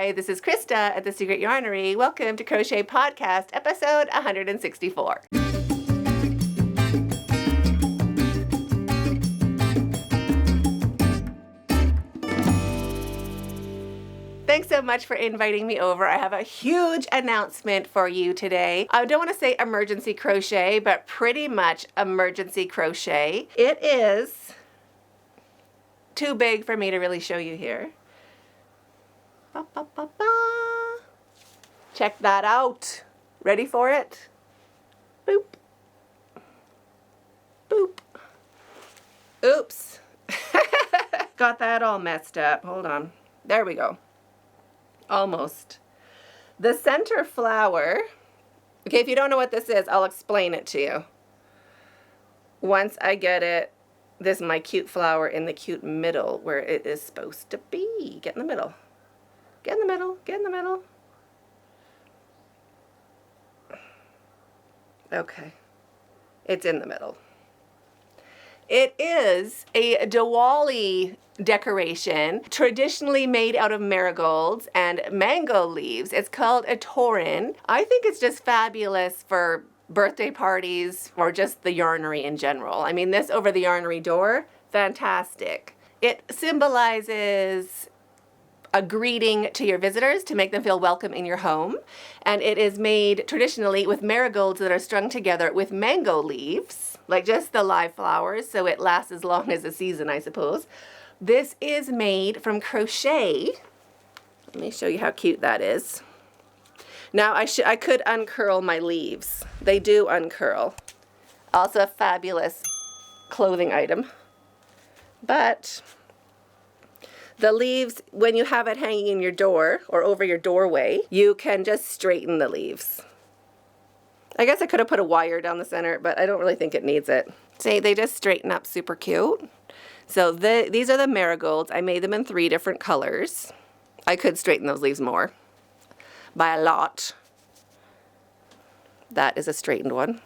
Hi, this is Krista at the Secret Yarnery. Welcome to Crochet Podcast, episode 164. Thanks so much for inviting me over. I have a huge announcement for you today. I don't want to say emergency crochet, but pretty much emergency crochet. It is too big for me to really show you here. Ba, ba, ba, ba. Check that out. Ready for it? Boop. Boop. Oops. Got that all messed up. Hold on. There we go. Almost. The center flower, okay, if you don't know what this is, I'll explain it to you. Once I get it, this is my cute flower in the cute middle where it is supposed to be. Get in the middle. Get in the middle. Get in the middle. Okay. It's in the middle. It is a Diwali decoration traditionally made out of marigolds and mango leaves. It's called a Toran. I think it's just fabulous for birthday parties or just the yarnery in general. I mean, this over the yarnery door, fantastic. It symbolizes a greeting to your visitors to make them feel welcome in your home. And it is made traditionally with marigolds that are strung together with mango leaves, like just the live flowers, so it lasts as long as the season, I suppose. This is made from crochet. Let me show you how cute that is. Now I could uncurl my leaves. They do uncurl. Also a fabulous clothing item. But the leaves, when you have it hanging in your door or over your doorway, you can just straighten the leaves. I guess I could have put a wire down the center, but I don't really think it needs it. See, they just straighten up super cute. So these are the marigolds. I made them in 3 different colors. I could straighten those leaves more by a lot. That is a straightened one.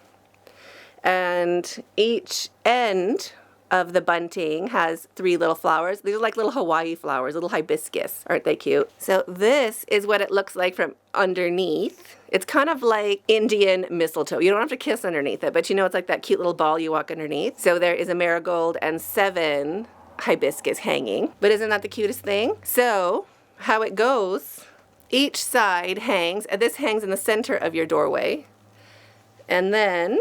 And each end of the bunting has 3 little flowers. These are like little Hawaii flowers, little hibiscus. Aren't they cute? So this is what it looks like from underneath. It's kind of like Indian mistletoe. You don't have to kiss underneath it, but you know it's like that cute little ball you walk underneath. So there is a marigold and 7 hibiscus hanging. But isn't that the cutest thing? So how it goes, each side hangs, and this hangs in the center of your doorway. And then,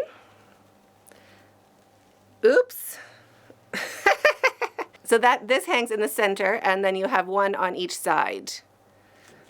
oops. So this hangs in the center, and then you have 1 on each side.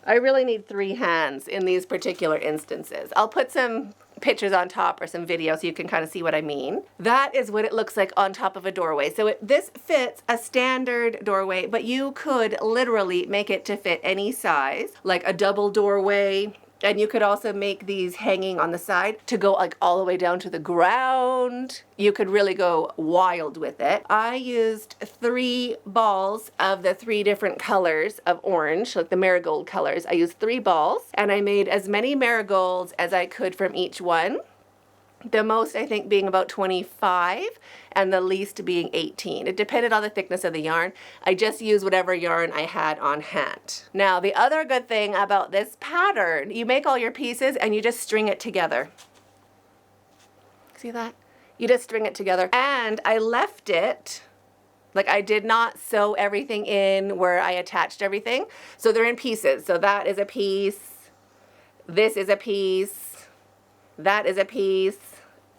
I really need 3 hands in these particular instances. I'll put some pictures on top or some video so you can kind of see what I mean. That is what it looks like on top of a doorway. So this fits a standard doorway, but you could literally make it to fit any size, like a double doorway. And you could also make these hanging on the side to go like all the way down to the ground. You could really go wild with it. I used 3 balls of the 3 different colors of orange, like the marigold colors. I used 3 balls and I made as many marigolds as I could from each one. The most, I think, being about 25 and the least being 18. It depended on the thickness of the yarn. I just used whatever yarn I had on hand. Now, the other good thing about this pattern, you make all your pieces and you just string it together. See that? You just string it together. And I left it, like I did not sew everything in where I attached everything. So they're in pieces. So that is a piece. This is a piece. That is a piece.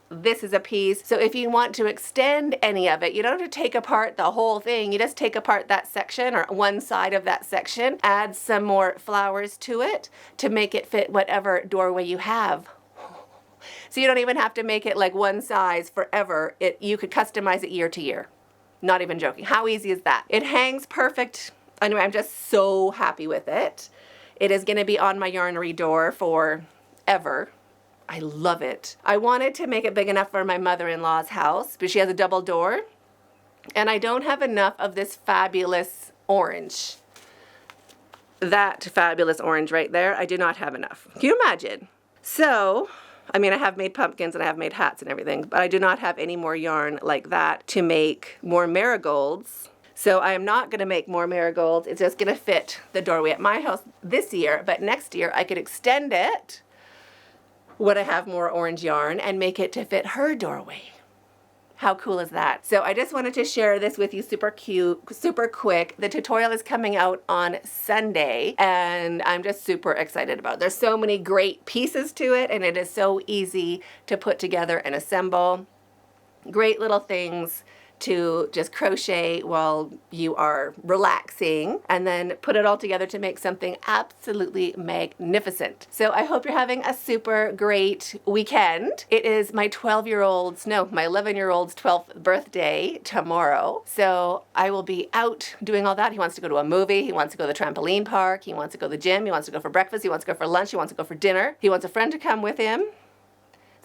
This is a piece. So if you want to extend any of it, you don't have to take apart the whole thing. You just take apart that section or one side of that section, add some more flowers to it to make it fit whatever doorway you have. So you don't even have to make it like one size forever. You could customize it year to year. Not even joking. How easy is that? It hangs perfect. Anyway, I'm just so happy with it. It is going to be on my yarnery door forever. I love it. I wanted to make it big enough for my mother-in-law's house, but she has a double door, and I don't have enough of this fabulous orange. That fabulous orange right there, I do not have enough. Can you imagine? So, I mean, I have made pumpkins and I have made hats and everything, but I do not have any more yarn like that to make more marigolds. So I am not going to make more marigolds. It's just going to fit the doorway at my house this year, but next year I could extend it when I have more orange yarn and make it to fit her doorway. How cool is that? So I just wanted to share this with you super quick. The tutorial is coming out on Sunday and I'm just super excited about it. There's so many great pieces to it and it is so easy to put together and assemble. Great little things to just crochet while you are relaxing and then put it all together to make something absolutely magnificent. So I hope you're having a super great weekend. It is my 11-year-old's 12th birthday tomorrow. So I will be out doing all that. He wants to go to a movie. He wants to go to the trampoline park. He wants to go to the gym. He wants to go for breakfast. He wants to go for lunch. He wants to go for dinner. He wants a friend to come with him.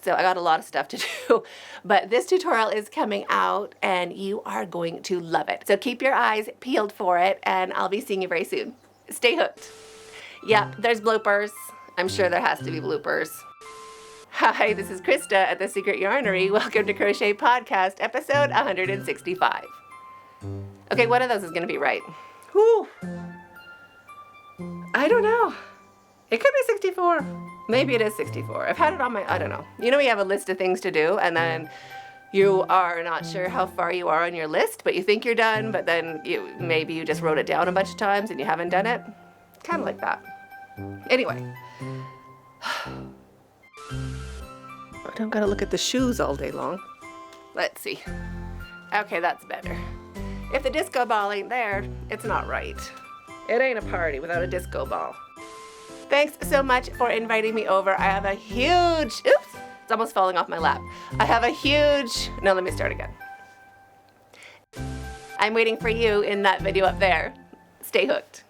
So I got a lot of stuff to do, but this tutorial is coming out and you are going to love it. So keep your eyes peeled for it and I'll be seeing you very soon. Stay hooked. Yep, there's bloopers. I'm sure there has to be bloopers. Hi, this is Krista at the Secret Yarnery. Welcome to Crochet Podcast, episode 165. Okay, one of those is going to be right. Whew. I don't know. It could be 64. Maybe it is 64. I've had it on I don't know. You know, you have a list of things to do and then you are not sure how far you are on your list, but you think you're done, but then maybe you just wrote it down a bunch of times and you haven't done it. Kind of like that. Anyway. I don't gotta look at the shoes all day long. Let's see. Okay, that's better. If the disco ball ain't there, it's not right. It ain't a party without a disco ball. Thanks so much for inviting me over. I have a huge, oops, it's almost falling off my lap. No, let me start again. I'm waiting for you in that video up there. Stay hooked.